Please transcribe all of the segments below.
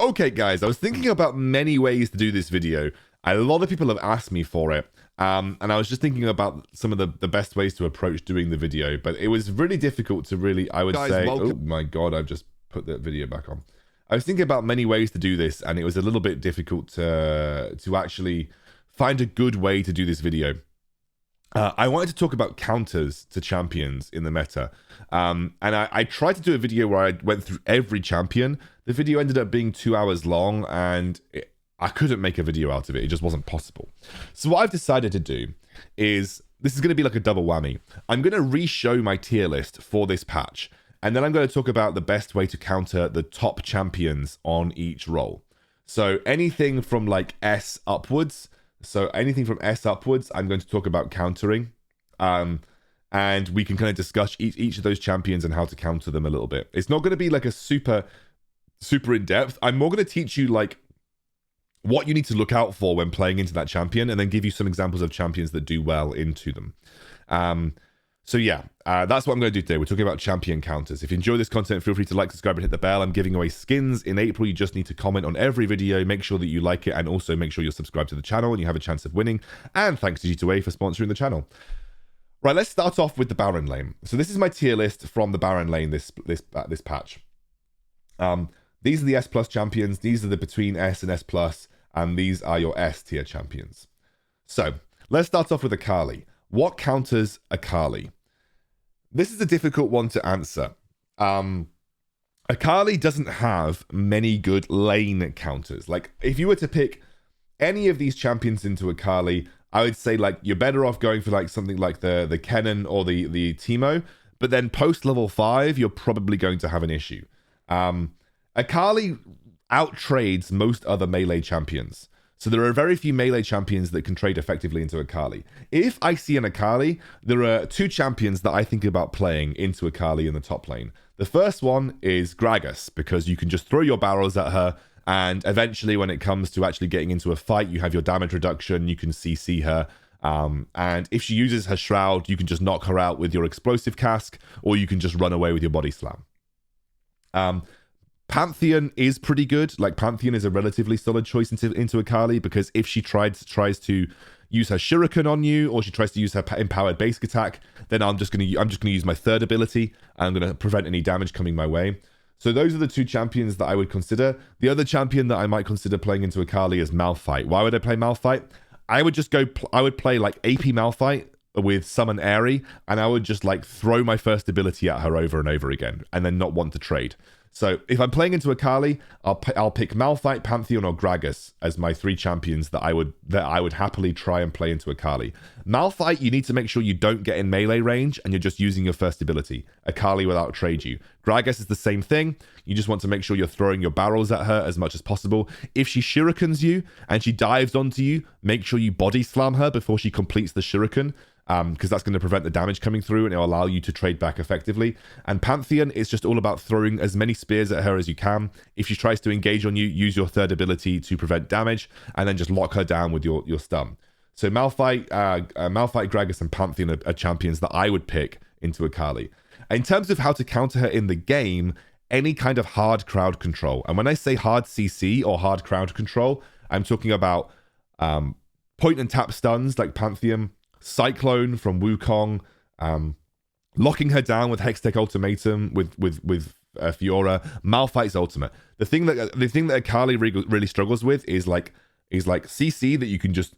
Okay, guys, I was thinking about many ways to do this video. A lot of people have asked me for it. And I was just thinking about some of the best ways to approach doing the video, but it was really difficult to really, I would say, oh my God, I've just put that video back on. I was thinking about many ways to do this, and it was a little bit difficult to actually find a good way to do this video. I wanted to talk about counters to champions in the meta. And I tried to do a video where I went through every champion. The video ended up being 2 hours long, and I couldn't make a video out of it. It just wasn't possible. So what I've decided to do is, this is going to be like a double whammy. I'm going to re-show my tier list for this patch, and then I'm going to talk about the best way to counter the top champions on each role. So anything from like S upwards, I'm going to talk about countering. And we can kind of discuss each of those champions and how to counter them a little bit. It's not going to be like a super in-depth. I'm more going to teach you like what you need to look out for when playing into that champion, and then give you some examples of champions that do well into them. So yeah, that's what I'm going to do today. We're talking about champion counters. If you enjoy this content, feel free to like, subscribe, and hit the bell. I'm giving away skins in April. You just need to comment on every video, make sure that you like it, and also make sure you're subscribed to the channel and you have a chance of winning. And thanks to G2A for sponsoring the channel. Right, let's start off with the Baron lane. So this is my tier list from the Baron lane this patch. These are the S+ champions. These are the between S and S+, and these are your S tier champions. So let's start off with Akali. What counters Akali? This is a difficult one to answer. Akali doesn't have many good lane counters. Like, if you were to pick any of these champions into Akali, I would say like you're better off going for like something like the Kennen or the Teemo. But then post level 5, you're probably going to have an issue. Akali outtrades most other melee champions. So there are very few melee champions that can trade effectively into Akali. If I see an Akali, there are two champions that I think about playing into Akali in the top lane. The first one is Gragas, because you can just throw your barrels at her, and eventually when it comes to actually getting into a fight, you have your damage reduction, you can CC her. And if she uses her Shroud, you can just knock her out with your explosive cask, or you can just run away with your body slam. Pantheon is pretty good. Like, Pantheon is a relatively solid choice into Akali, because if she tries to use her Shuriken on you, or she tries to use her empowered basic attack, then I'm just gonna use my third ability, and I'm gonna prevent any damage coming my way. So those are the two champions that I would consider. The other champion that I might consider playing into Akali is Malphite. Why would I play Malphite? I would play like AP Malphite with Summon Aerie, and I would just like throw my first ability at her over and over again, and then not want to trade. So if I'm playing into Akali, I'll pick Malphite, Pantheon, or Gragas as my three champions that I would happily try and play into Akali. Malphite, you need to make sure you don't get in melee range and you're just using your first ability. Akali will outtrade you. Gragas is the same thing. You just want to make sure you're throwing your barrels at her as much as possible. If she shurikens you and she dives onto you, make sure you body slam her before she completes the shuriken, because that's going to prevent the damage coming through and it'll allow you to trade back effectively. And Pantheon is just all about throwing as many spears at her as you can. If she tries to engage on you, use your third ability to prevent damage, and then just lock her down with your stun. So Malphite, Gragas, and Pantheon are champions that I would pick into Akali. In terms of how to counter her in the game, any kind of hard crowd control. And when I say hard CC or hard crowd control, I'm talking about point and tap stuns like Pantheon, Cyclone from Wukong, locking her down with Hextech Ultimatum with Fiora, Malphite's ultimate. The thing that Akali really struggles with is like CC that you can just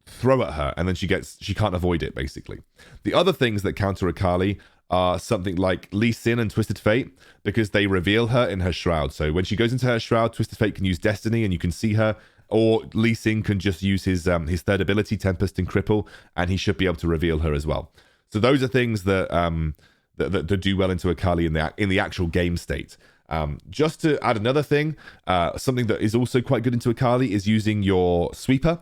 throw at her and then she can't avoid it, basically. The other things that counter Akali are something like Lee Sin and Twisted Fate, because they reveal her in her Shroud. So when she goes into her Shroud, Twisted Fate can use Destiny and you can see her. Or Lee Sin can just use his third ability, Tempest and Cripple, and he should be able to reveal her as well. So those are things that that do well into Akali in the actual game state. Just to add another thing, something that is also quite good into Akali is using your sweeper.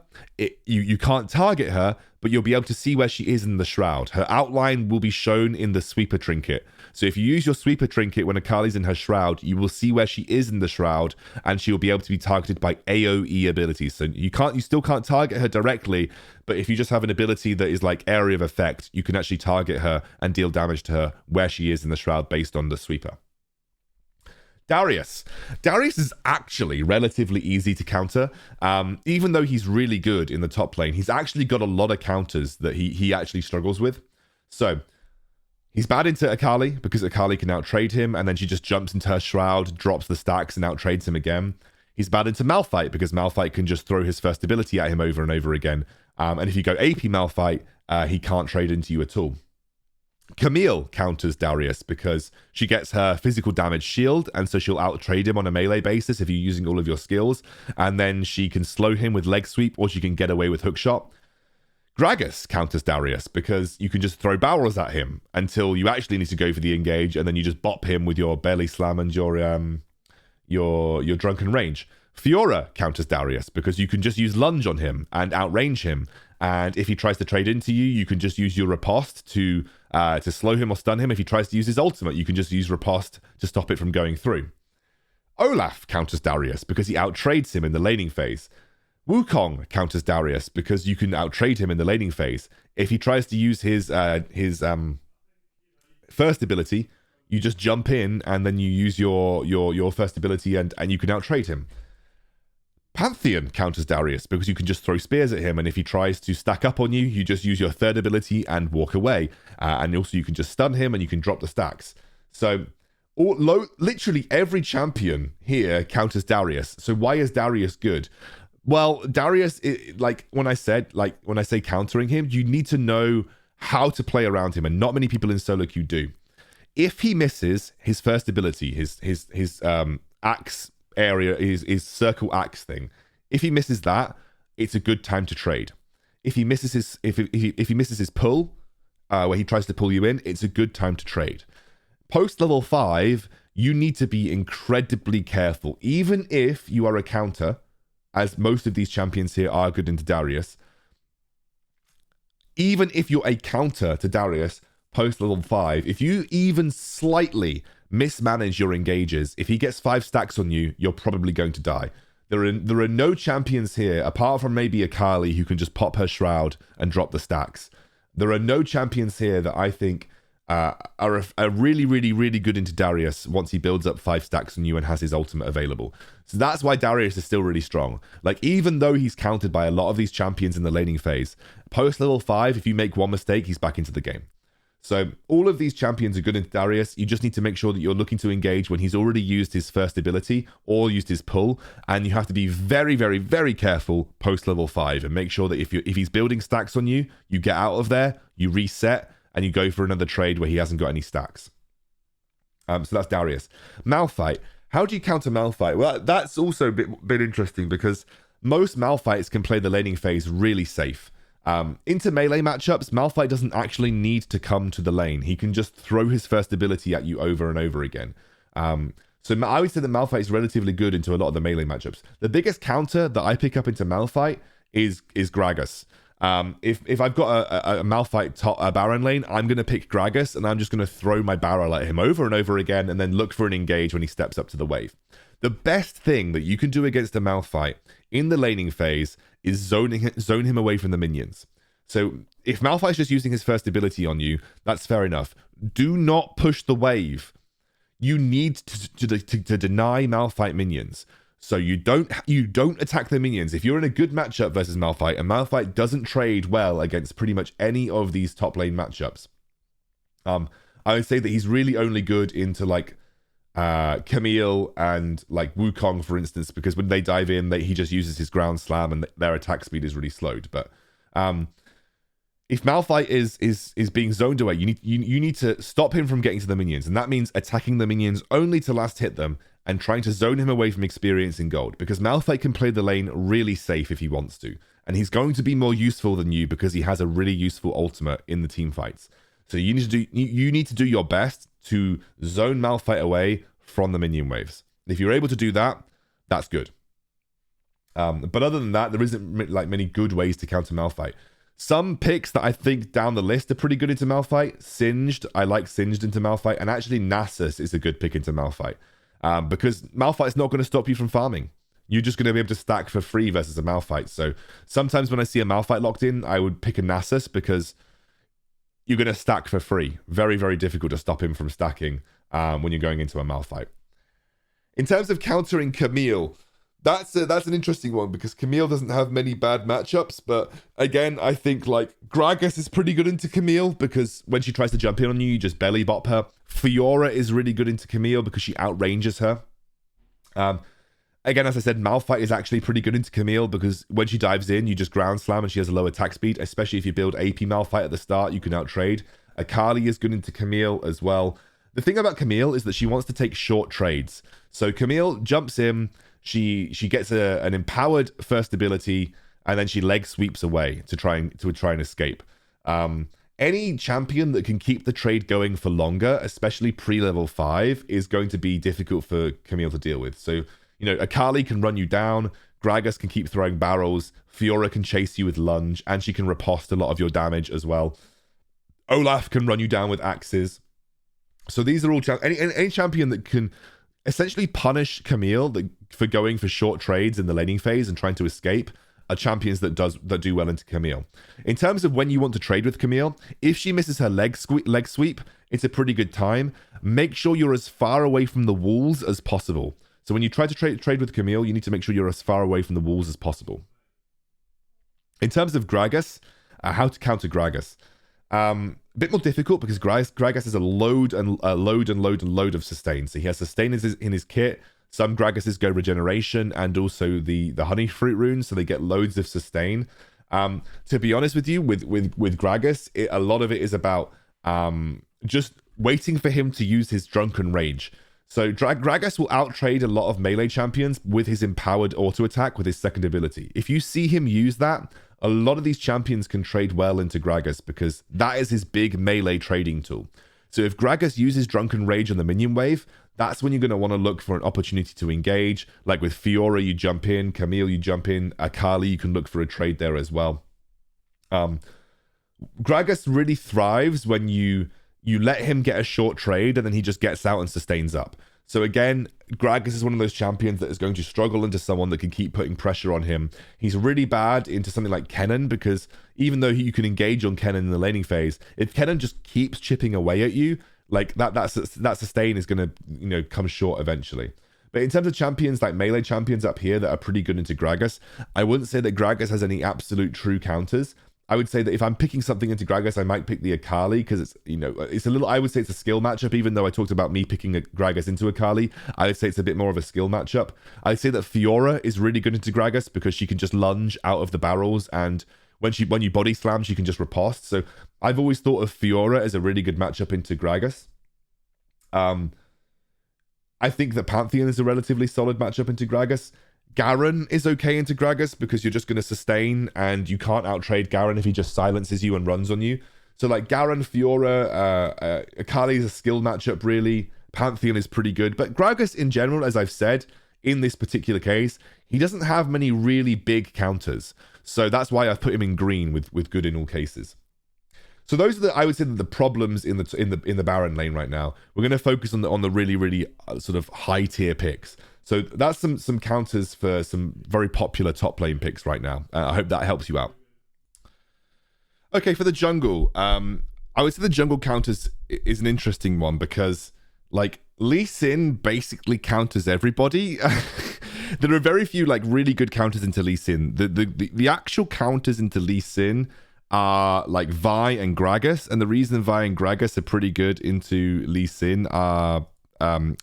You can't target her, but you'll be able to see where she is in the Shroud. Her outline will be shown in the sweeper trinket. So if you use your sweeper trinket when Akali's in her Shroud, you will see where she is in the Shroud, and she will be able to be targeted by AoE abilities. So you still can't target her directly, but if you just have an ability that is like area of effect, you can actually target her and deal damage to her where she is in the Shroud based on the sweeper. Darius. Darius is actually relatively easy to counter. Even though he's really good in the top lane, he's actually got a lot of counters that he actually struggles with. So he's bad into Akali because Akali can outtrade him, and then she just jumps into her shroud, drops the stacks, and outtrades him again. He's bad into Malphite because Malphite can just throw his first ability at him over and over again. And if you go AP Malphite, he can't trade into you at all. Camille counters Darius because she gets her physical damage shield, and so she'll outtrade him on a melee basis if you're using all of your skills, and then she can slow him with leg sweep, or she can get away with hookshot. Gragas counters Darius because you can just throw barrels at him until you actually need to go for the engage, and then you just bop him with your belly slam and your drunken rage. Fiora counters Darius because you can just use lunge on him and outrange him, and if he tries to trade into you, you can just use your riposte to slow him or stun him. If he tries to use his ultimate, you can just use riposte to stop it from going through. Olaf counters Darius because he outtrades him in the laning phase. Wukong counters Darius because you can outtrade him in the laning phase. If he tries to use his first ability, you just jump in and then you use your first ability and you can outtrade him. Pantheon counters Darius because you can just throw spears at him, and if he tries to stack up on you, you just use your third ability and walk away. And also you can just stun him and you can drop the stacks. So literally every champion here counters Darius. So why is Darius good? Well, Darius, when I say countering him, you need to know how to play around him, and not many people in solo queue do. If he misses his first ability, his axe area, is circle axe thing. If he misses that, it's a good time to trade. If he misses his if he misses his pull, where he tries to pull you in, it's a good time to trade. Post level 5, you need to be incredibly careful, even if you are a counter, as most of these champions here are good into Darius. Even if you're a counter to Darius post level 5, if you even slightly mismanage your engages, if he gets 5 stacks on you, you're probably going to die. There are no champions here, apart from maybe Akali, who can just pop her shroud and drop the stacks. There are no champions here that I think are really, really, really good into Darius once he builds up 5 stacks on you and has his ultimate available. So that's why Darius is still really strong. Like, even though he's countered by a lot of these champions in the laning phase, post level 5, if you make one mistake, he's back into the game. So all of these champions are good into Darius. You just need to make sure that you're looking to engage when he's already used his first ability or used his pull, and you have to be very, very, very careful post level 5 and make sure that if he's building stacks on you, you get out of there, you reset, and you go for another trade where he hasn't got any stacks. So that's Darius. Malphite. How do you counter Malphite? Well, that's also a bit interesting because most Malphites can play the laning phase really safe. Into melee matchups, Malphite doesn't actually need to come to the lane. He can just throw his first ability at you over and over again. So I would say that Malphite is relatively good into a lot of the melee matchups. The biggest counter that I pick up into Malphite is Gragas. If I've got a Malphite Baron lane, I'm going to pick Gragas, and I'm just going to throw my barrel at him over and over again, and then look for an engage when he steps up to the wave. The best thing that you can do against a Malphite in the laning phase is zone him away from the minions. So if Malphite's just using his first ability on you, that's fair enough. Do not push the wave. You need to deny Malphite minions. So you don't attack the minions. If you're in a good matchup versus Malphite, and Malphite doesn't trade well against pretty much any of these top lane matchups, I would say that he's really only good into like Camille and like Wukong, for instance, because when they dive in, he just uses his ground slam and their attack speed is really slowed. But if Malphite is being zoned away, you need to stop him from getting to the minions, and that means attacking the minions only to last hit them and trying to zone him away from experiencing gold, because Malphite can play the lane really safe if he wants to, and he's going to be more useful than you because he has a really useful ultimate in the team fights. So you need to do your best to zone Malphite away from the minion waves. If you're able to do that, that's good. But other than that, there isn't like many good ways to counter Malphite. Some picks that I think down the list are pretty good into Malphite. Singed, I like Singed into Malphite, and actually Nasus is a good pick into Malphite. Because Malphite's not going to stop you from farming. You're just going to be able to stack for free versus a Malphite. So sometimes when I see a Malphite locked in, I would pick a Nasus because you're going to stack for free. Very, very difficult to stop him from stacking when you're going into a Malphite. In terms of countering Camille, that's an interesting one because Camille doesn't have many bad matchups, but again, I think like Gragas is pretty good into Camille because when she tries to jump in on you, you just belly bop her. Fiora is really good into Camille because she outranges her. Again, as I said, Malphite is actually pretty good into Camille because when she dives in, you just ground slam and she has a low attack speed, especially if you build AP Malphite at the start, you can outtrade. Akali is good into Camille as well. The thing about Camille is that she wants to take short trades. So Camille jumps in, she gets an empowered first ability, and then she leg sweeps away to try and escape. Any champion that can keep the trade going for longer, especially pre-level 5, is going to be difficult for Camille to deal with. So, you know, Akali can run you down, Gragas can keep throwing barrels, Fiora can chase you with lunge, and she can riposte a lot of your damage as well. Olaf can run you down with axes. So these are all any champion that can essentially punish Camille for going for short trades in the laning phase and trying to escape are champions that do well into Camille. In terms of when you want to trade with Camille, if she misses her leg sweep, it's a pretty good time. Make sure you're as far away from the walls as possible. So when you try to trade with Camille, you need to make sure you're as far away from the walls as possible. In terms of Gragas, how to counter Gragas. A bit more difficult because Gragas is a load of sustain. So he has sustain in his kit. Some Gragases go regeneration and also the honey fruit runes, so they get loads of sustain. To be honest with you, with Gragas, a lot of it is about just waiting for him to use his drunken rage. So Gragas will outtrade a lot of melee champions with his empowered auto attack with his second ability. If you see him use that, a lot of these champions can trade well into Gragas because that is his big melee trading tool. So if Gragas uses Drunken Rage on the minion wave, that's when you're going to want to look for an opportunity to engage. Like with Fiora, you jump in. Camille, you jump in. Akali, you can look for a trade there as well. Gragas really thrives when you let him get a short trade and then he just gets out and sustains up. So again, Gragas is one of those champions that is going to struggle into someone that can keep putting pressure on him. He's really bad into something like Kennen because even though you can engage on Kennen in the laning phase, if Kennen just keeps chipping away at you, like that sustain is going to come short eventually. But in terms of champions like melee champions up here that are pretty good into Gragas, I wouldn't say that Gragas has any absolute true counters. I would say that if I'm picking something into Gragas, I might pick the Akali because it's a little, I would say it's a skill matchup, even though I talked about me picking a Gragas into Akali. I would say it's a bit more of a skill matchup. I'd say that Fiora is really good into Gragas because she can just lunge out of the barrels, and when you body slam, she can just riposte. So I've always thought of Fiora as a really good matchup into Gragas. I think that Pantheon is a relatively solid matchup into Gragas. Garen is okay into Gragas because you're just going to sustain and you can't outtrade Garen if he just silences you and runs on you. So like Garen, Fiora, Akali is a skill matchup really. Pantheon is pretty good. But Gragas in general, as I've said, in this particular case, he doesn't have many really big counters. So that's why I've put him in green with good in all cases. So those are I would say the problems in the Baron lane right now. We're going to focus on the really sort of high tier picks. So that's some counters for some very popular top lane picks right now. I hope that helps you out. Okay, for the jungle, I would say the jungle counters is an interesting one because like Lee Sin basically counters everybody. There are very few like really good counters into Lee Sin. The actual counters into Lee Sin are like Vi and Gragas, and the reason Vi and Gragas are pretty good into Lee Sin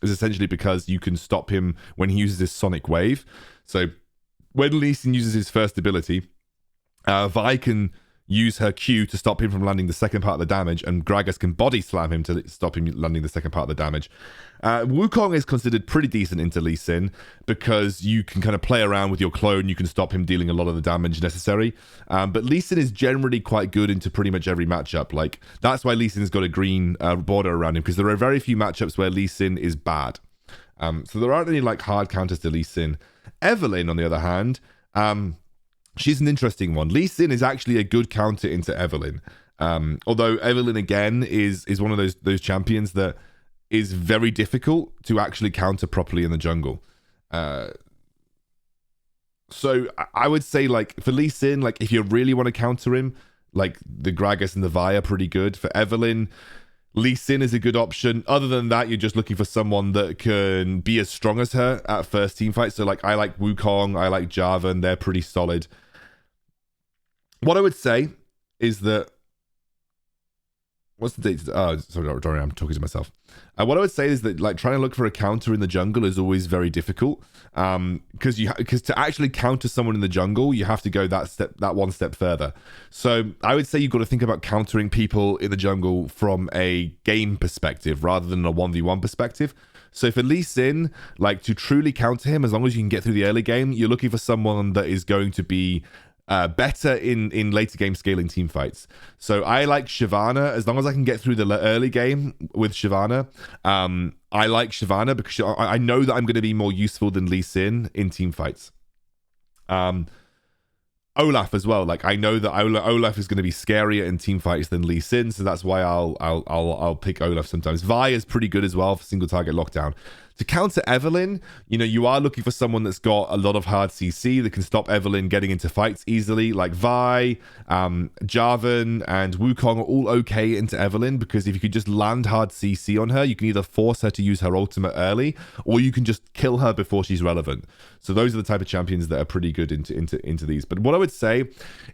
is essentially because you can stop him when he uses his Sonic Wave. So when Lee Sin uses his first ability, Vi can use her Q to stop him from landing the second part of the damage, and Gragas can body slam him to stop him landing the second part of the damage. Wukong is considered pretty decent into Lee Sin because you can kind of play around with your clone, you can stop him dealing a lot of the damage necessary. But Lee Sin is generally quite good into pretty much every matchup. Like that's why Lee Sin's got a green border around him, because there are very few matchups where Lee Sin is bad. So there aren't any like hard counters to Lee Sin. Evelynn, on the other hand, she's an interesting one. Lee Sin is actually a good counter into Evelynn. Although Evelynn, again, is one of those champions that is very difficult to actually counter properly in the jungle. So I would say, like, for Lee Sin, like, if you really want to counter him, like, the Gragas and the Vi are pretty good. For Evelynn, Lee Sin is a good option. Other than that, you're just looking for someone that can be as strong as her at first team fight. So like I like Wukong, I like Jarvan, they're pretty solid. What I would say is that what's the date? Oh, sorry, I'm talking to myself. What I would say is that like trying to look for a counter in the jungle is always very difficult. Because to actually counter someone in the jungle, you have to go that one step further. So I would say you've got to think about countering people in the jungle from a game perspective rather than a 1v1 perspective. So for Lee Sin, like to truly counter him, as long as you can get through the early game, you're looking for someone that is going to be better in later game scaling team fights. So I like Shyvana. As long as I can get through the early game with Shyvana, I like Shyvana because I know that I'm going to be more useful than Lee Sin in team fights. Olaf as well. Like I know that Olaf is going to be scarier in team fights than Lee Sin, so that's why I'll pick Olaf sometimes. Vi is pretty good as well for single target lockdown. To counter Evelynn, you know, you are looking for someone that's got a lot of hard CC that can stop Evelynn getting into fights easily. Like Vi, Jarvan, and Wukong are all okay into Evelynn because if you could just land hard CC on her, you can either force her to use her ultimate early, or you can just kill her before she's relevant. So those are the type of champions that are pretty good into these. But what I would say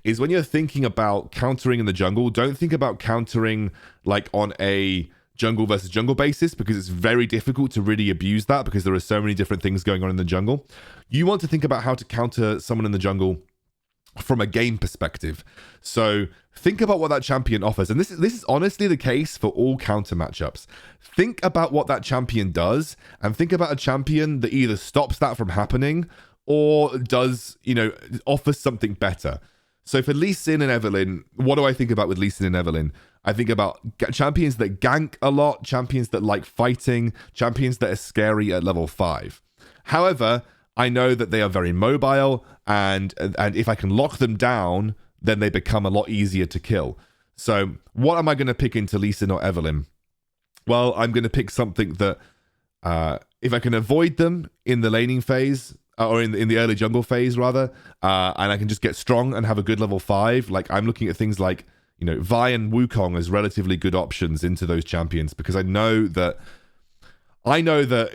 is when you're thinking about countering in the jungle, don't think about countering like on a jungle versus jungle basis, because it's very difficult to really abuse that because there are so many different things going on in the jungle. You want to think about how to counter someone in the jungle from a game perspective. So think about what that champion offers. And this is honestly the case for all counter matchups. Think about what that champion does and think about a champion that either stops that from happening or does, you know, offers something better. So for Lee Sin and Evelynn, what do I think about with Lee Sin and Evelynn? I think about champions that gank a lot, champions that like fighting, champions that are scary at level 5. However, I know that they are very mobile, and if I can lock them down, then they become a lot easier to kill. So what am I going to pick into Lee Sin or Evelynn? Well, I'm going to pick something that if I can avoid them in the laning phase, or in the early jungle phase rather, and I can just get strong and have a good level 5, like I'm looking at things like, you know, Vi and Wukong as relatively good options into those champions, because I know that,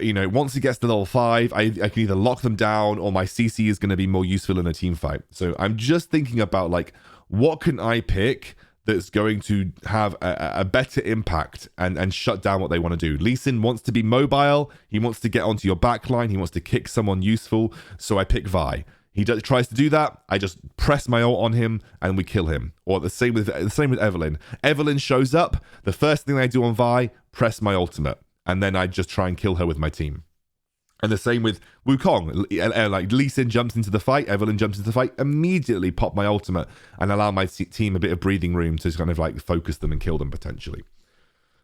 you know, once it gets to level 5, I can either lock them down or my CC is going to be more useful in a team fight. So I'm just thinking about, like, what can I pick that's going to have a better impact and shut down what they want to do. Lee Sin wants to be mobile. He wants to get onto your backline. He wants to kick someone useful. So I pick Vi. He tries to do that. I just press my ult on him and we kill him. Or the same with Evelynn. Evelynn shows up. The first thing I do on Vi, press my ultimate, and then I just try and kill her with my team. And the same with Wukong. Like Lee Sin jumps into the fight, Evelynn jumps into the fight, immediately pop my ultimate and allow my team a bit of breathing room to kind of like focus them and kill them potentially.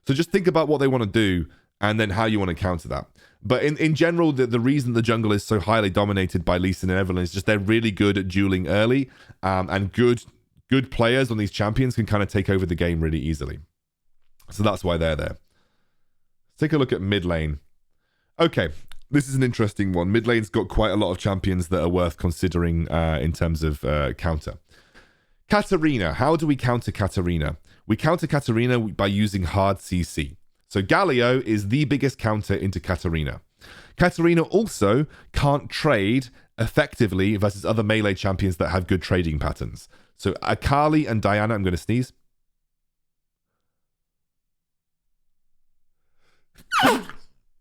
So just think about what they want to do and then how you want to counter that. But in general, the reason the jungle is so highly dominated by Lee Sin and Evelynn is just they're really good at dueling early, and good players on these champions can kind of take over the game really easily. So that's why they're there. Let's take a look at mid lane. Okay, this is an interesting one. Mid lane's got quite a lot of champions that are worth considering in terms of counter. Katarina. How do we counter Katarina? We counter Katarina by using hard CC. So Galio is the biggest counter into Katarina. Katarina also can't trade effectively versus other melee champions that have good trading patterns. So Akali and Diana, I'm going to sneeze.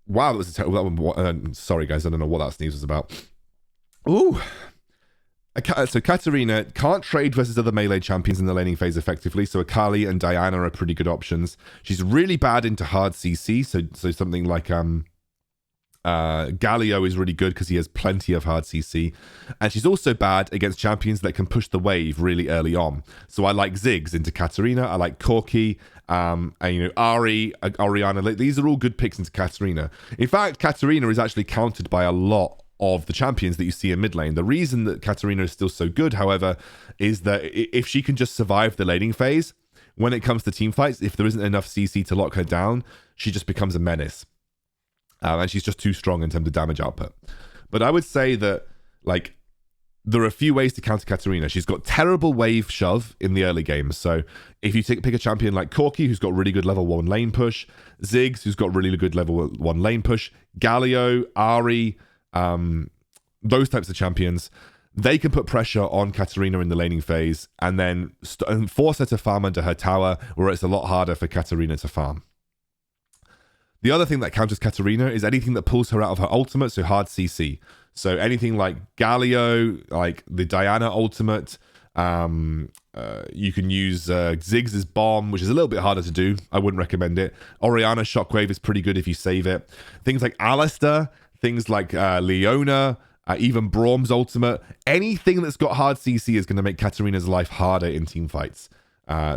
Wow, that was a terrible one. Sorry, guys, I don't know what that sneeze was about. Ooh. So Katarina can't trade versus other melee champions in the laning phase effectively, so Akali and Diana are pretty good options. She's really bad into hard CC, so something like Galio is really good because he has plenty of hard CC, and she's also bad against champions that can push the wave really early on. So I like Ziggs into Katarina, I like Corki, and you know, Orianna. These are all good picks into Katarina. In fact, Katarina is actually countered by a lot of the champions that you see in mid lane. The reason that Katarina is still so good, however, is that if she can just survive the laning phase, when it comes to team fights, if there isn't enough CC to lock her down, she just becomes a menace. And she's just too strong in terms of damage output. But I would say that, like, there are a few ways to counter Katarina. She's got terrible wave shove in the early games. So if you pick a champion like Corki, who's got really good level 1 lane push, Ziggs, who's got really good level 1 lane push, Galio, Ahri, those types of champions, they can put pressure on Katarina in the laning phase and then force her to farm under her tower, where it's a lot harder for Katarina to farm. The other thing that counters Katarina is anything that pulls her out of her ultimate, so hard CC. So anything like Galio, like the Diana ultimate, you can use Ziggs' bomb, which is a little bit harder to do. I wouldn't recommend it. Orianna shockwave is pretty good if you save it. Things like Alistair, things like Leona, even Braum's ultimate. Anything that's got hard CC is going to make Katarina's life harder in team fights.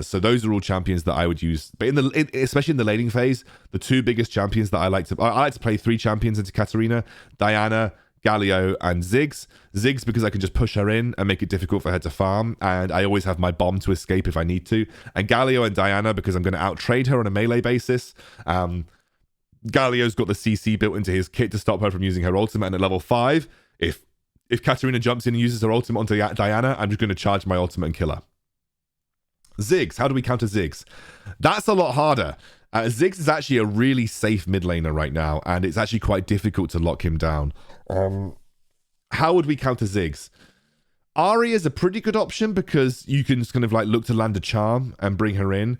So those are all champions that I would use. But especially in the laning phase, the two biggest champions that I like to play 3 champions into Katarina: Diana, Galio, and Ziggs. Ziggs because I can just push her in and make it difficult for her to farm, and I always have my bomb to escape if I need to. And Galio and Diana because I'm going to outtrade her on a melee basis. Galio's got the CC built into his kit to stop her from using her ultimate, and at level 5, if Katarina jumps in and uses her ultimate onto Diana, I'm just going to charge my ultimate and kill her. Ziggs, how do we counter Ziggs? That's a lot harder. Ziggs is actually a really safe mid laner right now, and it's actually quite difficult to lock him down. How would we counter Ziggs? Ahri is a pretty good option because you can just kind of like look to land a charm and bring her in.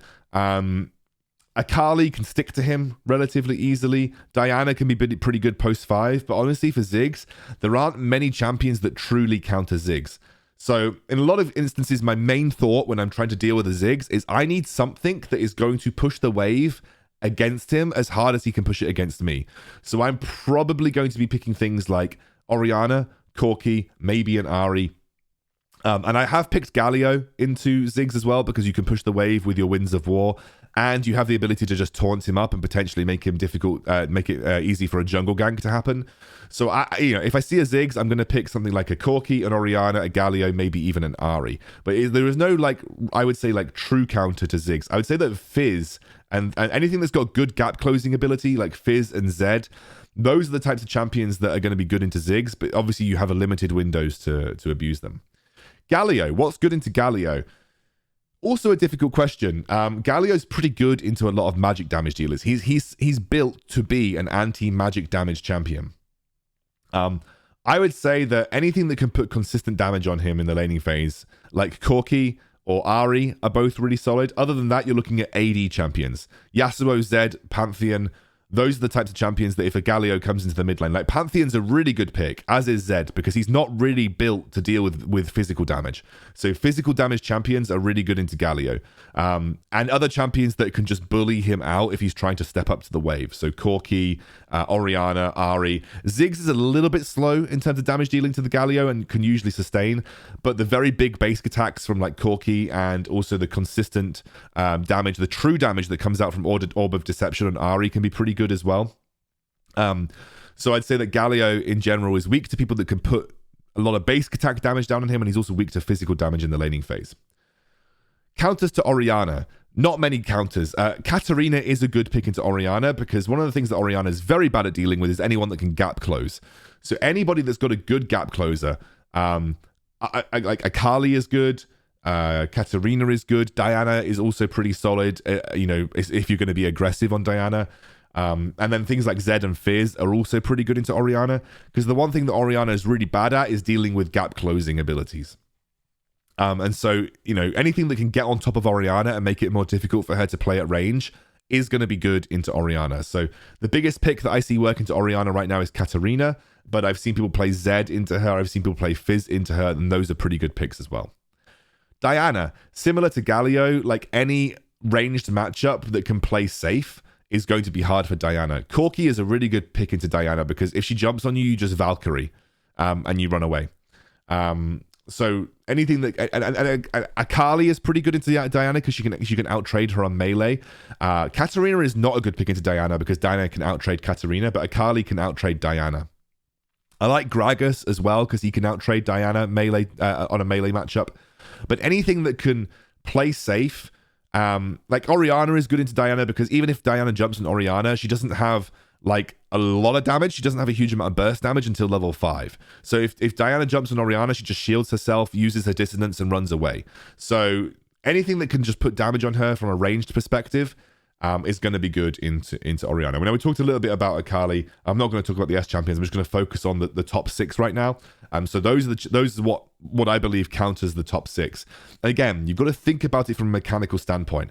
Akali can stick to him relatively easily. Diana can be pretty good post 5, but honestly for Ziggs, there aren't many champions that truly counter Ziggs. So in a lot of instances, my main thought when I'm trying to deal with a Ziggs is I need something that is going to push the wave against him as hard as he can push it against me. So I'm probably going to be picking things like Orianna, Corki, maybe an Ahri. And I have picked Galio into Ziggs as well because you can push the wave with your Winds of War, and you have the ability to just taunt him up and potentially make him difficult, make it easy for a jungle gank to happen. So if I see a Ziggs, I'm going to pick something like a Corki, an Orianna, a Galio, maybe even an Ahri. But there is no I would say true counter to Ziggs. I would say that Fizz and anything that's got good gap closing ability like Fizz and Zed, those are the types of champions that are going to be good into Ziggs. But obviously you have a limited windows to abuse them. Galio, what's good into Galio? Also a difficult question. Galio's pretty good into a lot of magic damage dealers. He's built to be an anti-magic damage champion. I would say that anything that can put consistent damage on him in the laning phase, like Corki or Ahri, are both really solid. Other than that, you're looking at AD champions. Yasuo, Zed, Pantheon. Those are the types of champions that if a Galio comes into the mid lane, like Pantheon's a really good pick, as is Zed, because he's not really built to deal with physical damage. So physical damage champions are really good into Galio. And other champions that can just bully him out if he's trying to step up to the wave. So Corki, Orianna, Ahri. Ziggs is a little bit slow in terms of damage dealing to the Galio and can usually sustain, but the very big basic attacks from like Corki and also the consistent damage, the true damage that comes out from Orb of Deception and Ahri can be pretty good as well. So I'd say that Galio in general is weak to people that can put a lot of basic attack damage down on him, and he's also weak to physical damage in the laning phase. Counters to Orianna. Not many counters. Katarina is a good pick into Orianna because one of the things that Orianna is very bad at dealing with is anyone that can gap close. So anybody that's got a good gap closer, like Akali is good, Katarina is good, Diana is also pretty solid, if you're going to be aggressive on Diana. And then things like Zed and Fizz are also pretty good into Orianna because the one thing that Orianna is really bad at is dealing with gap closing abilities. And so, anything that can get on top of Orianna and make it more difficult for her to play at range is going to be good into Orianna. So the biggest pick that I see work into Orianna right now is Katarina, but I've seen people play Zed into her, I've seen people play Fizz into her, and those are pretty good picks as well. Diana, similar to Galio, like any ranged matchup that can play safe is going to be hard for Diana. Corki is a really good pick into Diana because if she jumps on you, you just Valkyrie and you run away. So anything that and Akali is pretty good into Diana because she can outtrade her on melee. Katarina is not a good pick into Diana because Diana can outtrade Katarina, but Akali can outtrade Diana. I like Gragas as well because he can outtrade Diana melee on a melee matchup. But anything that can play safe, like Orianna is good into Diana because even if Diana jumps on Orianna, she doesn't have like a lot of damage. She doesn't have a huge amount of burst damage until level 5. So if Diana jumps on Orianna, she just shields herself, uses her dissonance, and runs away. So anything that can just put damage on her from a ranged perspective is going to be good into Orianna. Now, we talked a little bit about Akali. I'm not going to talk about the S champions. I'm just going to focus on the top 6 right now. So those are what I believe counters the top 6. Again, you've got to think about it from a mechanical standpoint.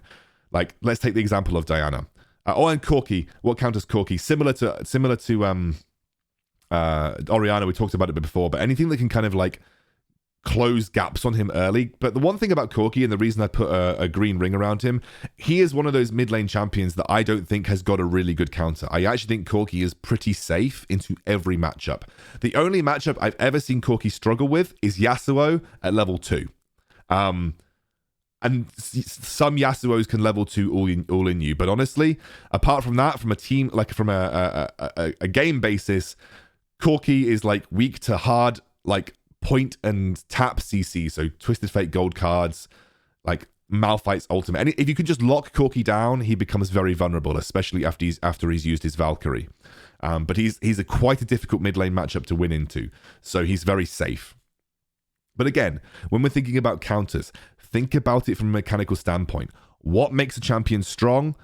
Like, let's take the example of Diana. And Corki. What counters Corki? Similar to Orianna. We talked about it before, but anything that can kind of like close gaps on him early. But the one thing about Corki, and the reason I put a green ring around him, he is one of those mid lane champions that I don't think has got a really good counter. I actually think Corki is pretty safe into every matchup. The only matchup I've ever seen Corki struggle with is Yasuo at level 2. And some Yasuos can level 2 all in you. But honestly, apart from that, from a team, like from a game basis, Corki is like weak to hard, like point and tap CC. So Twisted Fate gold cards, like Malphite's ultimate. And if you can just lock Corki down, he becomes very vulnerable, especially after he's used his Valkyrie. But he's quite a difficult mid lane matchup to win into. So he's very safe. But again, when we're thinking about counters, think about it from a mechanical standpoint. What makes a champion strong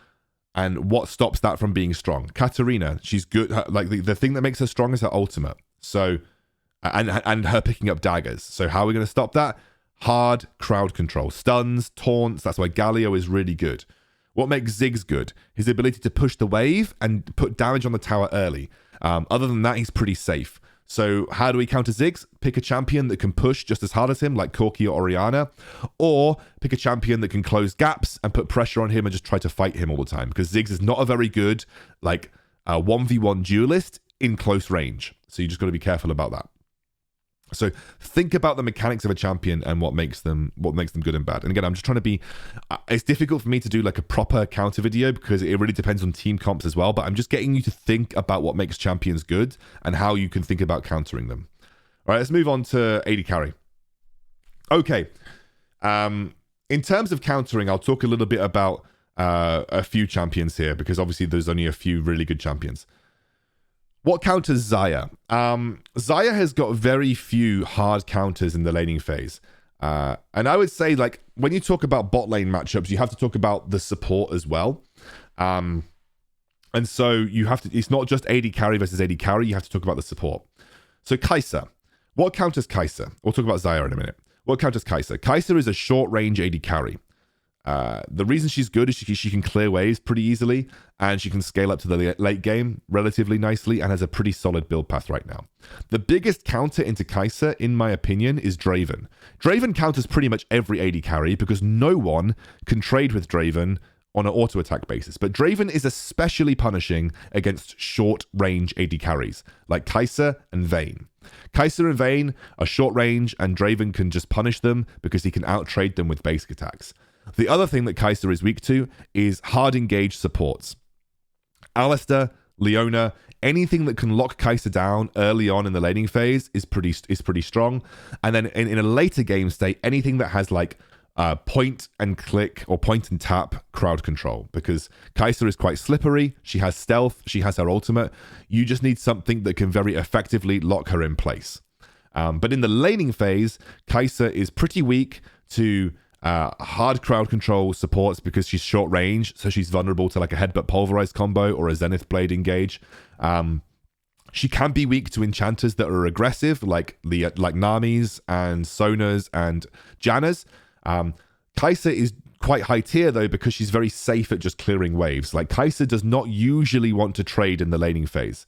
and what stops that from being strong? Katarina, she's good. Like the thing that makes her strong is her ultimate. So, and her picking up daggers. So how are we going to stop that? Hard crowd control. Stuns, taunts. That's why Galio is really good. What makes Ziggs good? His ability to push the wave and put damage on the tower early. Other than that, he's pretty safe. So how do we counter Ziggs? Pick a champion that can push just as hard as him, like Corki or Orianna, or pick a champion that can close gaps and put pressure on him and just try to fight him all the time, because Ziggs is not a very good, like, 1v1 duelist in close range. So you just got to be careful about that. So think about the mechanics of a champion and what makes them good and bad. And again, I'm just trying to be, it's difficult for me to do like a proper counter video because it really depends on team comps as well, but I'm just getting you to think about what makes champions good and how you can think about countering them. All right, let's move on to AD carry. Okay. In terms of countering, I'll talk a little bit about a few champions here because obviously there's only a few really good champions. What counters Xayah? Xayah has got very few hard counters in the laning phase. And I would say, like, when you talk about bot lane matchups, you have to talk about the support as well. And so you have to, it's not just AD carry versus AD carry, you have to talk about the support. So Kai'Sa. What counters Kai'Sa? We'll talk about Xayah in a minute. What counters Kai'Sa? Kai'Sa is a short range AD carry. The reason she's good is she can clear waves pretty easily, and she can scale up to the late game relatively nicely, and has a pretty solid build path right now. The biggest counter into Kai'Sa, in my opinion, is Draven. Draven counters pretty much every AD carry because no one can trade with Draven on an auto attack basis. But Draven is especially punishing against short range AD carries like Kai'Sa and Vayne. Kai'Sa and Vayne are short range, and Draven can just punish them because he can out-trade them with basic attacks. The other thing that Kai'Sa is weak to is hard engaged supports. Alistar, Leona, anything that can lock Kai'Sa down early on in the laning phase is pretty strong. And then in a later game state, anything that has like point and click or point and tap crowd control, because Kai'Sa is quite slippery. She has stealth. She has her ultimate. You just need something that can very effectively lock her in place. But in the laning phase, Kai'Sa is pretty weak to hard crowd control supports because she's short range, so she's vulnerable to like a headbutt pulverize combo or a zenith blade engage. She can be weak to enchanters that are aggressive, like Nami's and Sona's and Janna's. Kai'Sa is quite high tier though because she's very safe at just clearing waves. Like Kai'Sa does not usually want to trade in the laning phase.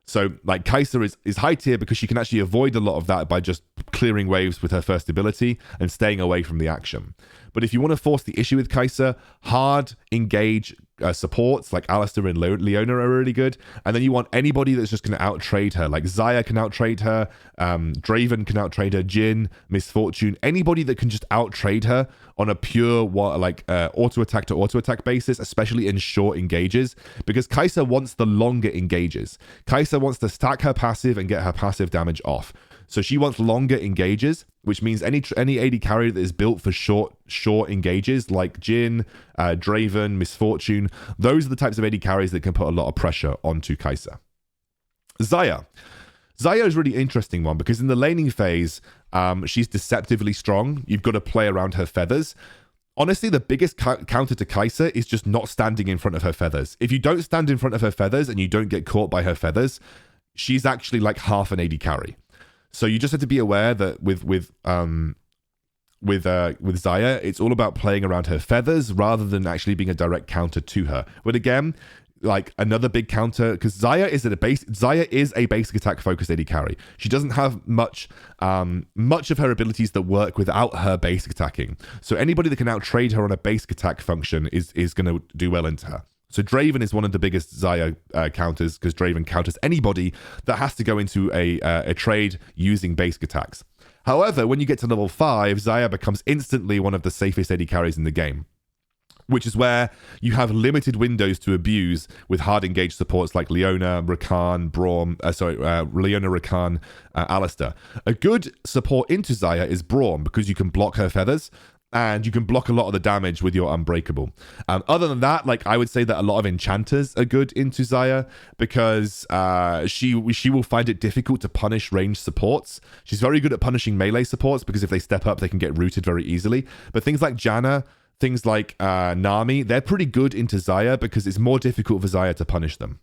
So like Kai'Sa is high tier because she can actually avoid a lot of that by just clearing waves with her first ability and staying away from the action. But if you want to force the issue with Kai'Sa, hard engage supports like Alistar and Leona are really good. And then you want anybody that's just going to out-trade her. Like Xayah can out-trade her, Draven can out-trade her, Jhin, Miss Fortune, anybody that can just out-trade her on a pure auto-attack to auto-attack basis, especially in short engages, because Kai'Sa wants the longer engages. Kai'Sa wants to stack her passive and get her passive damage off. So she wants longer engages, which means any AD carry that is built for short engages, like Jhin, Draven, Misfortune, those are the types of AD carries that can put a lot of pressure onto Kai'Sa. Xayah. Xayah is a really interesting one because in the laning phase, she's deceptively strong. You've got to play around her feathers. Honestly, the biggest counter to Kai'Sa is just not standing in front of her feathers. If you don't stand in front of her feathers and you don't get caught by her feathers, she's actually like half an AD carry. So you just have to be aware that with Xayah, it's all about playing around her feathers rather than actually being a direct counter to her. But again, like another big counter, because Xayah is a basic attack focused AD carry. She doesn't have much of her abilities that work without her basic attacking. So anybody that can outtrade her on a basic attack function is going to do well into her. So Draven is one of the biggest Xayah counters because Draven counters anybody that has to go into a trade using basic attacks. However, when you get to level 5, Xayah becomes instantly one of the safest AD carries in the game, which is where you have limited windows to abuse with hard engaged supports like Leona, Rakan, Alistar. A good support into Xayah is Braum because you can block her feathers and you can block a lot of the damage with your Unbreakable. Other than that, like I would say that a lot of enchanters are good into Xayah because she will find it difficult to punish ranged supports. She's very good at punishing melee supports because if they step up, they can get rooted very easily. But things like Janna, things like Nami, they're pretty good into Xayah because it's more difficult for Xayah to punish them.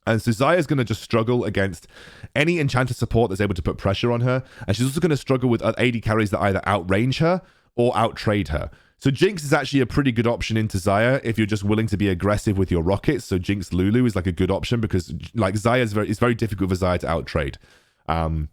And so Xayah is going to just struggle against any enchanter support that's able to put pressure on her. And she's also going to struggle with AD carries that either outrange her or outtrade her. So Jinx is actually a pretty good option into Xayah if you're just willing to be aggressive with your rockets. So Jinx Lulu is like a good option because like Xayah is very difficult for Xayah to outtrade. The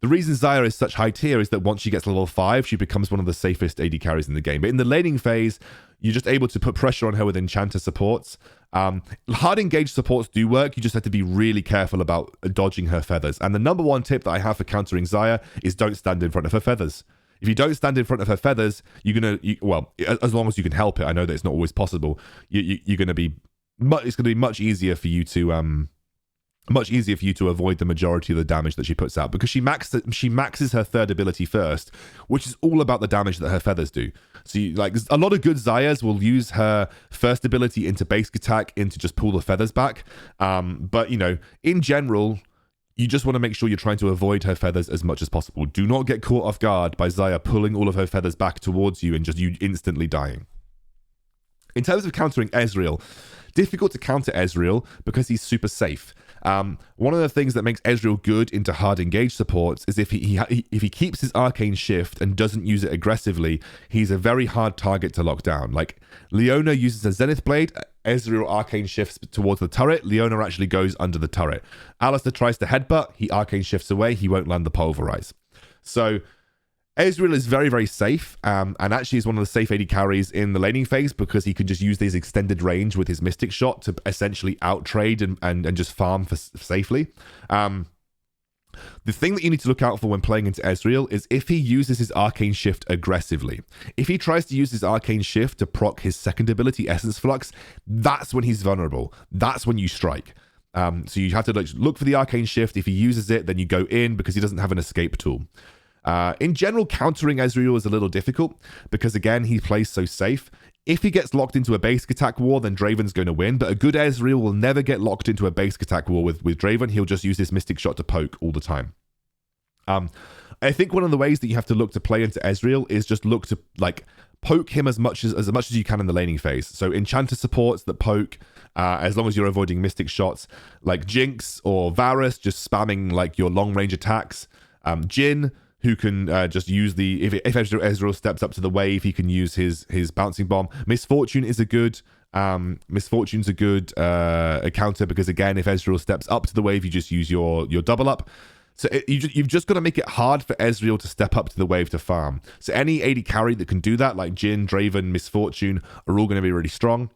reason Xayah is such high tier is that once she gets level 5, she becomes one of the safest AD carries in the game. But in the laning phase, you're just able to put pressure on her with enchanter supports. Hard engaged supports do work. You just have to be really careful about dodging her feathers. And the number one tip that I have for countering Xayah is don't stand in front of her feathers. If you don't stand in front of her feathers, as long as you can help it, I know that it's not always possible. You're going to be, it's going to be much easier for you to avoid the majority of the damage that she puts out because she maxes her third ability first, which is all about the damage that her feathers do. So a lot of good Xayahs will use her first ability into basic attack into just pull the feathers back. But in general, you just want to make sure you're trying to avoid her feathers as much as possible. Do not get caught off guard by Xayah pulling all of her feathers back towards you and just you instantly dying. In terms of countering Ezreal, difficult to counter Ezreal because he's super safe. One of the things that makes Ezreal good into hard engage supports is if he keeps his arcane shift and doesn't use it aggressively, he's a very hard target to lock down. Like Leona uses a Zenith Blade, Ezreal arcane shifts towards the turret, Leona actually goes under the turret. Alistar tries to headbutt, he arcane shifts away, he won't land the pulverize. So Ezreal is very, very safe, and actually is one of the safe AD carries in the laning phase because he can just use this extended range with his Mystic Shot to essentially outtrade and just farm safely. The thing that you need to look out for when playing into Ezreal is if he uses his Arcane Shift aggressively. If he tries to use his Arcane Shift to proc his second ability, Essence Flux, that's when he's vulnerable. That's when you strike. So you have to look for the Arcane Shift. If he uses it, then you go in because he doesn't have an escape tool. In general, countering Ezreal is a little difficult because, again, he plays so safe. If he gets locked into a basic attack war, then Draven's going to win, but a good Ezreal will never get locked into a basic attack war with Draven. He'll just use his Mystic Shot to poke all the time. I think one of the ways that you have to look to play into Ezreal is just look to poke him as much as you can in the laning phase. So enchanter supports that poke, as long as you're avoiding Mystic Shots, like Jinx or Varus, just spamming your long range attacks. Jhin, who can just use if Ezreal steps up to the wave, he can use his bouncing bomb. Misfortune's a good counter because, again, if Ezreal steps up to the wave, you just use your double up. So you've just got to make it hard for Ezreal to step up to the wave to farm. So any AD carry that can do that, like Jhin, Draven, Misfortune, are all going to be really strong.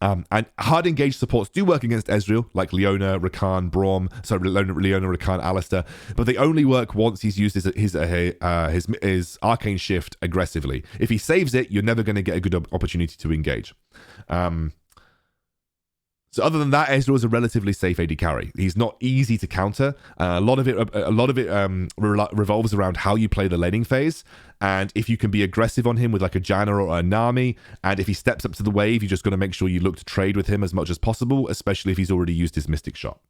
And hard engaged supports do work against Ezreal, like Leona, Rakan, Braum, Leona, Rakan, Alistar, but they only work once he's used his Arcane Shift aggressively. If he saves it, you're never going to get a good opportunity to engage. So other than that, Ezreal is a relatively safe AD carry. He's not easy to counter. A lot of it revolves around how you play the laning phase, and if you can be aggressive on him with like a Janna or a Nami, and if he steps up to the wave, you just got to make sure you look to trade with him as much as possible, especially if he's already used his Mystic Shot.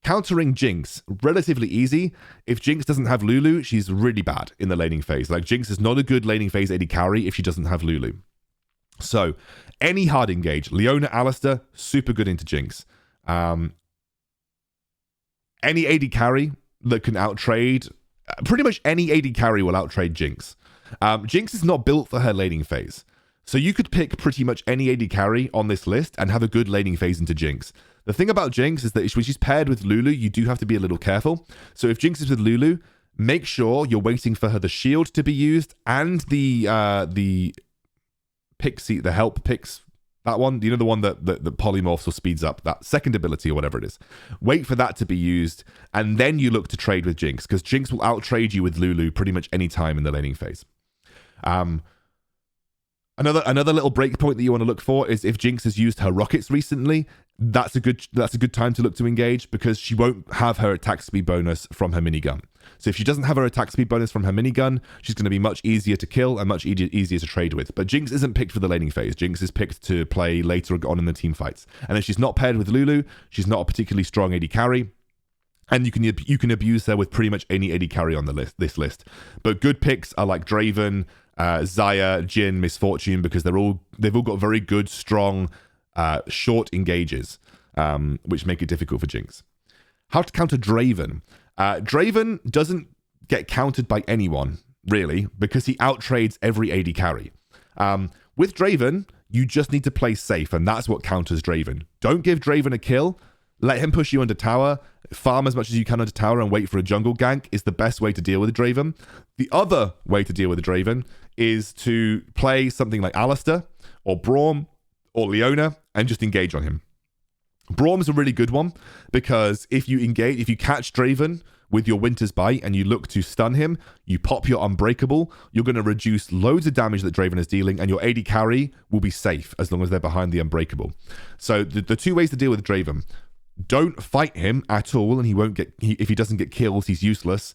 Countering Jinx, relatively easy. If Jinx doesn't have Lulu, she's really bad in the laning phase. Like, Jinx is not a good laning phase AD carry if she doesn't have Lulu. So, any hard engage, Leona, Alistar, super good into Jinx. Any AD carry that can outtrade, pretty much any AD carry will outtrade Jinx. Jinx is not built for her laning phase. So you could pick pretty much any AD carry on this list and have a good laning phase into Jinx. The thing about Jinx is that when she's paired with Lulu, you do have to be a little careful. So if Jinx is with Lulu, make sure you're waiting for her the shield to be used and the Pixie, the help picks, that one, you know, the one that polymorphs or speeds up, that second ability or whatever it is. Wait for that to be used, and then you look to trade with Jinx, because Jinx will outtrade you with Lulu pretty much any time in the laning phase. Another little breakpoint that you want to look for is if Jinx has used her rockets recently. That's a good time to look to engage, because she won't have her attack speed bonus from her minigun. So if she doesn't have her attack speed bonus from her minigun, she's going to be much easier to kill and much easier to trade with. But Jinx isn't picked for the laning phase. Jinx is picked to play later on in the team fights. And if she's not paired with Lulu, she's not a particularly strong AD carry. And you can abuse her with pretty much any AD carry on this list. But good picks are like Draven, Xayah, Jhin, Miss Fortune, because they've all got very good, strong, short engages, which make it difficult for Jinx. How to counter Draven? Draven doesn't get countered by anyone, really, because he outtrades every AD carry. With Draven, you just need to play safe, and that's what counters Draven. Don't give Draven a kill. Let him push you under tower. Farm as much as you can under tower and wait for a jungle gank is the best way to deal with Draven. The other way to deal with Draven is to play something like Alistar or Braum or Leona and just engage on him. Braum's a really good one, because if you catch Draven with your Winter's Bite and you look to stun him, you pop your Unbreakable, you're going to reduce loads of damage that Draven is dealing, and your AD carry will be safe as long as they're behind the Unbreakable. So the two ways to deal with Draven: don't fight him at all, and if he doesn't get kills, he's useless.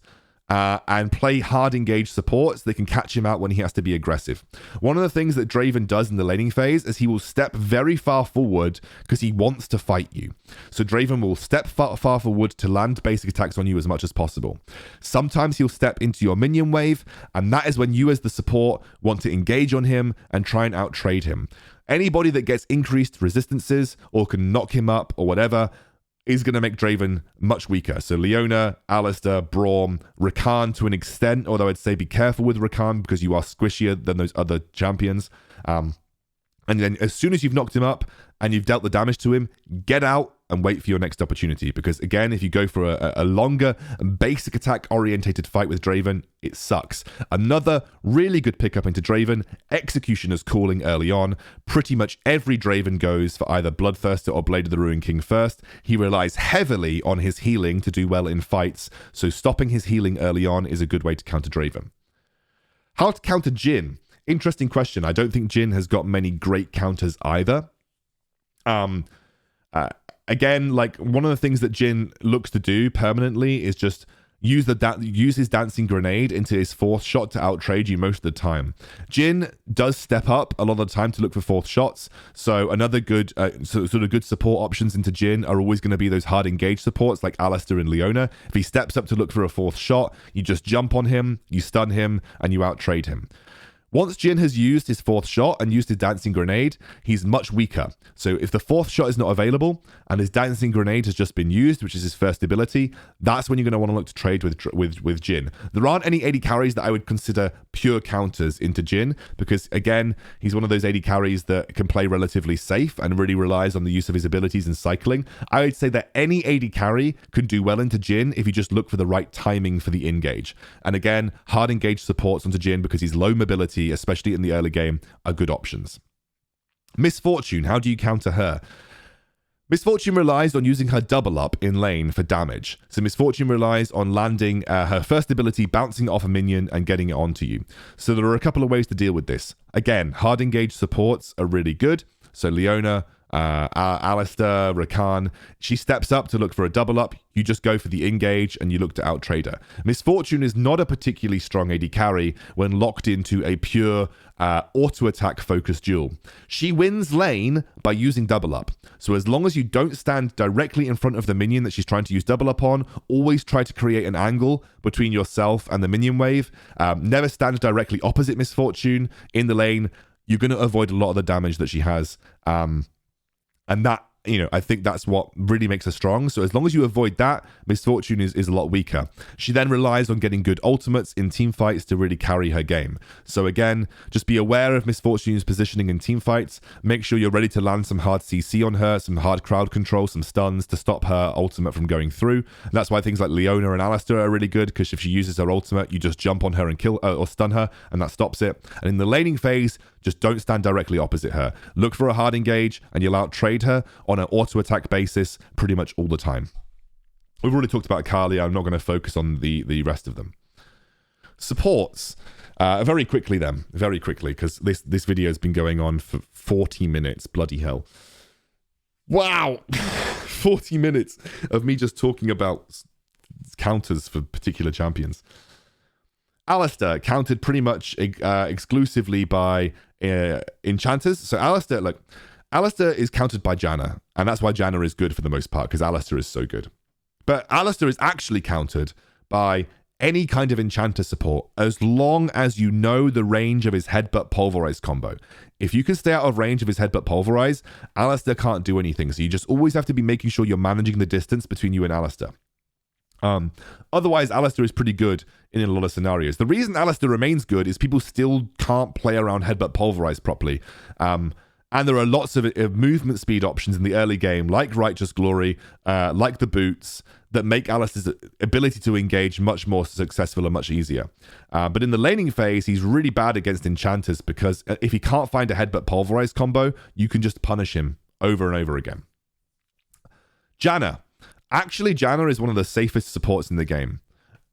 And play hard engaged support so they can catch him out when he has to be aggressive. One of the things that Draven does in the laning phase is he will step very far forward because he wants to fight you. So Draven will step far forward to land basic attacks on you as much as possible. Sometimes he'll step into your minion wave, and that is when you as the support want to engage on him and try and outtrade him. Anybody that gets increased resistances or can knock him up or whatever is going to make Draven much weaker. So Leona, Alistar, Braum, Rakan to an extent, although I'd say be careful with Rakan because you are squishier than those other champions. And then as soon as you've knocked him up and you've dealt the damage to him, get out and wait for your next opportunity. Because again, if you go for a longer and basic attack orientated fight with Draven, it sucks. Another really good pickup into Draven, Executioner's Calling early on. Pretty much every Draven goes for either Bloodthirster or Blade of the Ruined King first. He relies heavily on his healing to do well in fights, so stopping his healing early on is a good way to counter Draven. How to counter Jhin? Interesting question. I don't think Jhin has got many great counters either. Again, like, one of the things that Jhin looks to do permanently is just use his dancing grenade into his fourth shot to outtrade you most of the time. Jhin does step up a lot of the time to look for fourth shots, so another good sort of good support options into Jhin are always going to be those hard engage supports like Alistar and Leona. If he steps up to look for a fourth shot, you just jump on him, you stun him, and you outtrade him. Once Jhin has used his fourth shot and used his dancing grenade, he's much weaker. So if the fourth shot is not available and his dancing grenade has just been used, which is his first ability, that's when you're going to want to look to trade with Jhin. There aren't any AD carries that I would consider pure counters into Jhin, because again, he's one of those AD carries that can play relatively safe and really relies on the use of his abilities and cycling. I would say that any AD carry can do well into Jhin if you just look for the right timing for the engage. And again, hard engage supports onto Jhin because he's low mobility, especially in the early game, are good options. Miss Fortune, how do you counter her? Miss Fortune relies on using her double up in lane for damage. So Miss Fortune relies on landing her first ability, bouncing it off a minion and getting it onto you. So there are a couple of ways to deal with this. Again, hard engage supports are really good. So Leona, Alistair, Rakan. She steps up to look for a double up. You just go for the engage and you look to outtrade her. Miss Fortune is not a particularly strong AD carry when locked into a pure auto attack focused duel. She wins lane by using double up. So as long as you don't stand directly in front of the minion that she's trying to use double up on, always try to create an angle between yourself and the minion wave. Never stand directly opposite Miss Fortune in the lane. You're going to avoid a lot of the damage that she has. And that, I think that's what really makes her strong. So as long as you avoid that, Miss Fortune is a lot weaker. She then relies on getting good ultimates in team fights to really carry her game. So again, just be aware of Miss Fortune's positioning in team fights. Make sure you're ready to land some hard CC on her, some hard crowd control, some stuns to stop her ultimate from going through. And that's why things like Leona and Alistair are really good, because if she uses her ultimate, you just jump on her and kill or stun her, and that stops it. And in the laning phase, just don't stand directly opposite her. Look for a hard engage, and you'll out-trade her on an auto-attack basis pretty much all the time. We've already talked about Kali. I'm not going to focus on the rest of them. Supports. Very quickly, because this video has been going on for 40 minutes. Bloody hell. Wow! 40 minutes of me just talking about counters for particular champions. Alistair countered pretty much exclusively by enchanters. So Alistair is countered by Janna, and that's why Janna is good for the most part, because Alistair is so good. But Alistair is actually countered by any kind of enchanter support, as long as you know the range of his Headbutt Pulverize combo. If you can stay out of range of his Headbutt Pulverize, Alistair can't do anything. So you just always have to be making sure you're managing the distance between you and Alistair. Otherwise, Alistair is pretty good in a lot of scenarios. The reason Alistair remains good is people still can't play around Headbutt Pulverize properly. And there are lots of movement speed options in the early game, like Righteous Glory, like the boots, that make Alistair's ability to engage much more successful and much easier. But in the laning phase, he's really bad against enchanters, because if he can't find a Headbutt Pulverize combo, you can just punish him over and over again. Janna. Actually, Janna is one of the safest supports in the game.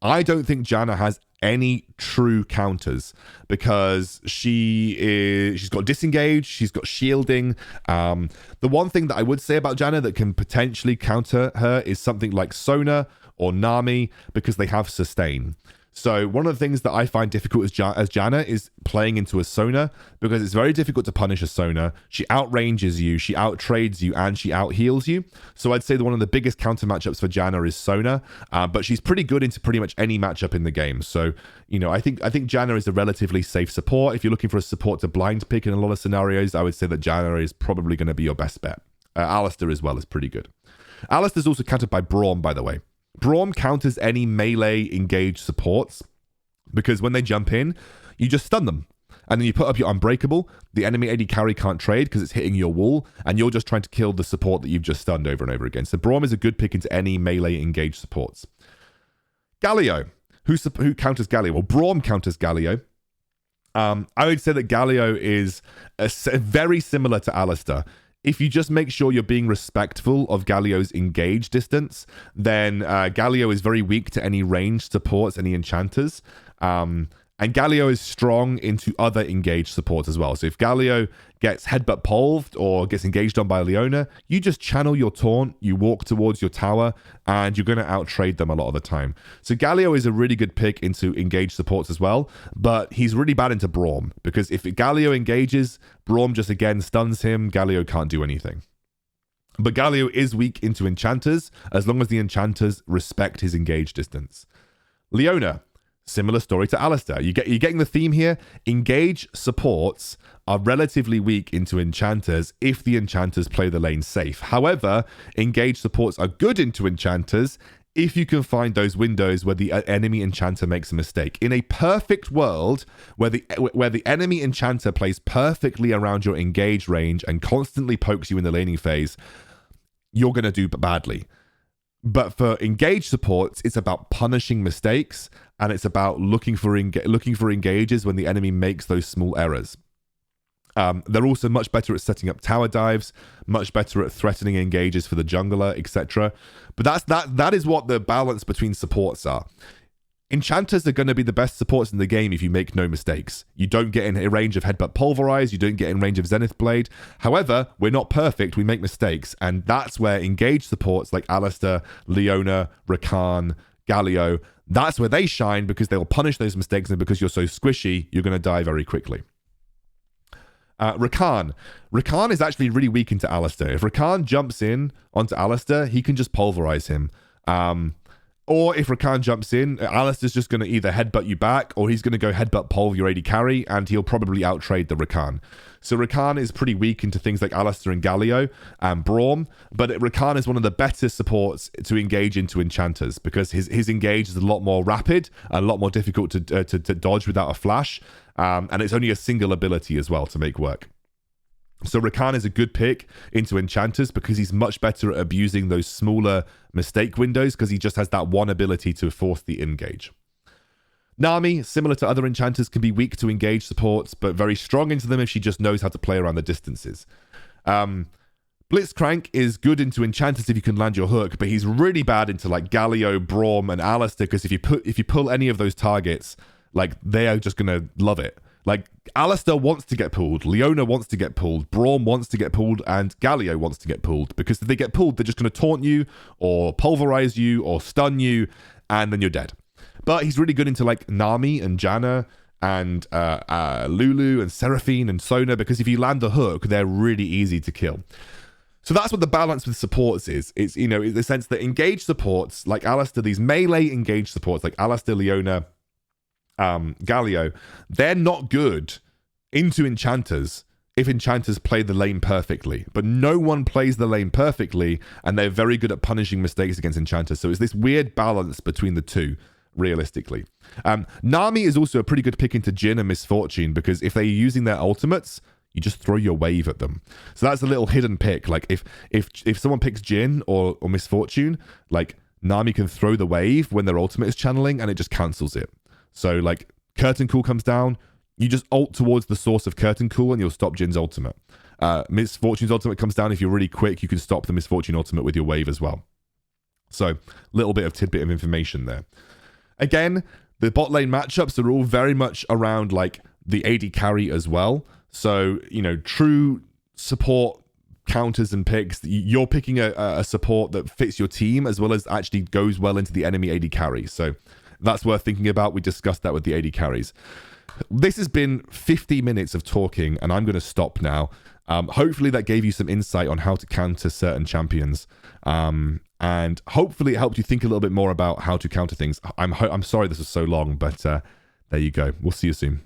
I don't think Janna has any true counters, because she's got disengage, she's got shielding. The one thing that I would say about Janna that can potentially counter her is something like Sona or Nami, because they have sustain. So one of the things that I find difficult as Janna is playing into a Sona, because it's very difficult to punish a Sona. She outranges you, she outtrades you, and she outheals you. So I'd say that one of the biggest counter matchups for Janna is Sona, but she's pretty good into pretty much any matchup in the game. So, I think Janna is a relatively safe support. If you're looking for a support to blind pick in a lot of scenarios, I would say that Janna is probably going to be your best bet. Alistair as well is pretty good. Alistair's also countered by Braum, by the way. Braum counters any melee engaged supports, because when they jump in, you just stun them. And then you put up your Unbreakable. The enemy AD carry can't trade because it's hitting your wall, and you're just trying to kill the support that you've just stunned over and over again. So Braum is a good pick into any melee engaged supports. Galio. Who counters Galio? Well, Braum counters Galio. I would say that Galio is very similar to Alistair. If you just make sure you're being respectful of Galio's engage distance, then Galio is very weak to any ranged supports, any enchanters. And Galio is strong into other engaged supports as well. So if Galio gets headbutt pulved or gets engaged on by Leona, you just channel your taunt, you walk towards your tower, and you're going to outtrade them a lot of the time. So Galio is a really good pick into engaged supports as well, but he's really bad into Braum, because if Galio engages, Braum just again stuns him, Galio can't do anything. But Galio is weak into enchanters, as long as the enchanters respect his engage distance. Leona. Similar story to Alistair. You're getting the theme here. Engage supports are relatively weak into enchanters if the enchanters play the lane safe. However, engage supports are good into enchanters if you can find those windows where the enemy enchanter makes a mistake. In a perfect world where the enemy enchanter plays perfectly around your engage range and constantly pokes you in the laning phase, you're going to do badly. But for engage supports, it's about punishing mistakes, and it's about looking for engages when the enemy makes those small errors. They're also much better at setting up tower dives, much better at threatening engages for the jungler, etc. But that is what the balance between supports are. Enchanters are going to be the best supports in the game if you make no mistakes. You don't get in a range of Headbutt Pulverize, you don't get in range of Zenith Blade. However, we're not perfect, we make mistakes, and that's where engaged supports like Alistair, Leona, Rakan, Galio, that's where they shine because they will punish those mistakes, and because you're so squishy, you're going to die very quickly. Rakan. Rakan is actually really weak into Alistair. If Rakan jumps in onto Alistair, he can just pulverize him. Or if Rakan jumps in, Alistair's just going to either headbutt you back, or he's going to go headbutt pulv your AD carry, and he'll probably outtrade the Rakan. So Rakan is pretty weak into things like Alistair and Galio and Braum, but Rakan is one of the better supports to engage into enchanters because his engage is a lot more rapid and a lot more difficult to dodge without a flash, and it's only a single ability as well to make work. So Rakan is a good pick into enchanters because he's much better at abusing those smaller mistake windows because he just has that one ability to force the engage. Nami, similar to other enchanters, can be weak to engage supports, but very strong into them if she just knows how to play around the distances. Blitzcrank is good into enchanters if you can land your hook, but he's really bad into like Galio, Braum, and Alistair because if you pull any of those targets, like they are just gonna love it. Like, Alistair wants to get pulled, Leona wants to get pulled, Braum wants to get pulled, and Galio wants to get pulled. Because if they get pulled, they're just going to taunt you, or pulverize you, or stun you, and then you're dead. But he's really good into, like, Nami and Janna, and Lulu, and Seraphine, and Sona, because if you land the hook, they're really easy to kill. So that's what the balance with supports is. It's, you know, in the sense that engaged supports, like Alistair, these melee engaged supports, like Alistair, Leona, Galio, they're not good into enchanters if enchanters play the lane perfectly, but no one plays the lane perfectly, and they're very good at punishing mistakes against enchanters. So it's this weird balance between the two, realistically. Nami is also a pretty good pick into Jhin and Misfortune because if they're using their ultimates, you just throw your wave at them. So that's a little hidden pick. Like if someone picks Jhin or Misfortune, like Nami can throw the wave when their ultimate is channeling and it just cancels it. So, like, Curtain Call comes down, you just ult towards the source of Curtain Call and you'll stop Jin's ultimate. Misfortune's ultimate comes down. If you're really quick, you can stop the Misfortune ultimate with your wave as well. So, little bit of tidbit of information there. Again, the bot lane matchups are all very much around, like, the AD carry as well. So, you know, true support counters and picks, you're picking a support that fits your team as well as actually goes well into the enemy AD carry. So, that's worth thinking about. We discussed that with the AD carries. This has been 50 minutes of talking, and I'm going to stop now. Hopefully that gave you some insight on how to counter certain champions. And hopefully it helped you think a little bit more about how to counter things. I'm sorry this was so long, but there you go. We'll see you soon.